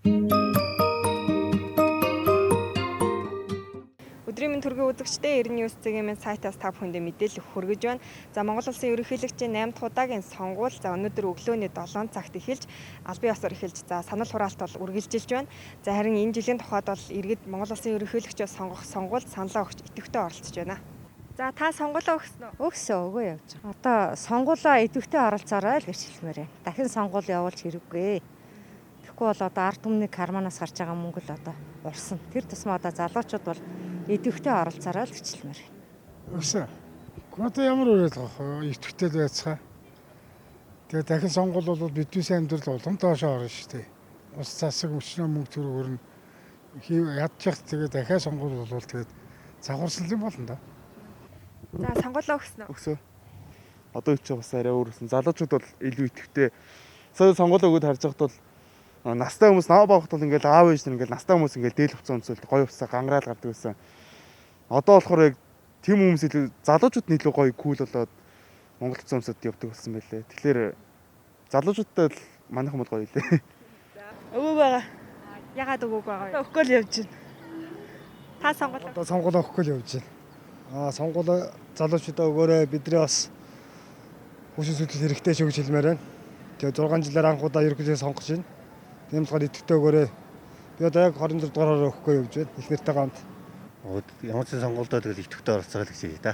Өдрийн мэнд төргийн үзэгчдээ 90 цэгийн мэнд сайтаас та бүхэндээ мэдээлэл хүргэж байна. За Монгол Улсын ерөнхийлөгчийн 8 дахь удаагийн сонгуул за өнөөдөр өглөөний 7 цагт эхэлж албан ёсоор эхэлж за санал хураалт бол үргэлжилж байна. За харин энэ жилийн тухайд бол иргэд Монгол Улсын ерөнхийлөгчөө сонгох сонгуульд саналаа өгч идэвхтэй оролцож байна. За та сонгуулаа өгсөн үү? Өгсөн өгөө явж байгаа. Одоо сонгуулаа идэвхтэй оролцоорой л гэж хэлмээр байна. Дахин сонгуул явуулж хэрэггүй. Тэгэхгүй бол одоо ард түмний карманаас гарч байгаа мөнгө л одоо урсан. Тэр тусмаа одоо залуучууд бол идэвхтэй оролцоорой л гэж хэлмээр байна. Өсөө. Одоо ямар үрээд байгаа идэвхтэй байцгаа. Тэгээ дахин сонгуул бол бидний сайн амьдрал улам доошоо орно шүү дээ. Ус засаг өчнөө мөнгө төгрөг өрнө. Ядчих тэгээ дахиад сонгуул бол тэгээд завхарсан юм болно да. За сонгуулаа өгсөн үү? Өгсөө. Одоо үуч бас арай өөрөсөн. Залуучууд бол илүү идэвхтэй. Сая сонгуулаа өгөөд харж байхад бол настай хүмүүс наваа баахт бол ингээл аав ээж нар ингээл настай хүмүүс ингээл дээл хувцас өмсөлт гоё хувцас гангараал гардаг байсан. Одоо болохоор яг тийм хүмүүс илүү залуучууд нь илүү гоё кул болоод Монгол хувцас өмсөд явдаг болсон байлээ. Тэгэхээр залуучуудтай л манайхан бол гоё лээ. Өвөө байгаа. Ягаад өвөөг байгаа вэ? Өгөхгүй л явж байна. Та сонгуулаа. Одоо сонгуулаа өгөхгүй л явж байна. Сонгуулаа залуучуудаа өгөөрэй. Бидний бас хүчин сүлжил хэрэгтэй шүү гэж хэлмээр байна. Тэгээ 6 жилээр анх удаа ерөнхийдөө сонгож байна. Тийм болохоор идэвхтэй өгөөрэй. Би одоо яг 24 дугаараар өгөхгүй явж байна. Их нэртэй гамт. Ямар ч сонгуульдоо тэгэл идэвхтэй оролцоё гэж хэлээ да.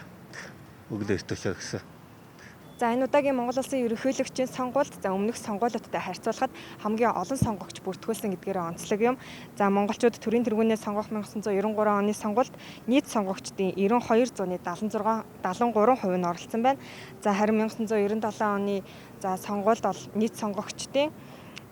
Өглөө 9 төчөө гэсэн. За энэ удаагийн Монгол Улсын ерөнхийлөгчийн сонгуульд за өмнөх сонгуулиудтай харьцуулахад хамгийн олон сонгогч бүртгүүлсэн гэдгээр онцлог юм. За монголчууд төрийн тэргүүнээ сонгох 1993 оны сонгуульд нийт сонгогчдын 9276 73% нь оролцсон байна. За харин 1997 оны за сонгуульд бол нийт сонгогчдын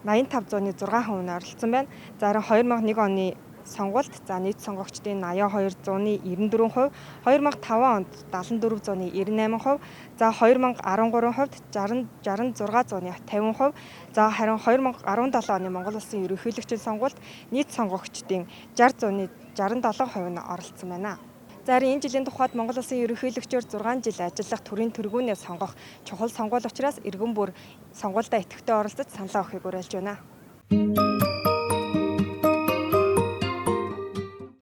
85.6% нь оролцсон байна. За харин 2001 оны сонгуульд за нийт сонгогчдын 82.94%, 2005 онд 74.98%, за 2013 хувьд 66.50%, за харин 2017 оны Монгол Улсын ерөнхийлөгчийн сонгуульд нийт сонгогчдын 60.67% нь оролцсон байна. За харин энэ жилийн тухайд Монгол Улсын ерөнхийлөгчөөр 6 жил ажиллах төрийн тэргүүнээ сонгох чухал сонгуул учраас иргэн бүр сонгуульдаа идэвхтэй оролцож саналаа өгөхийг уриалж байна.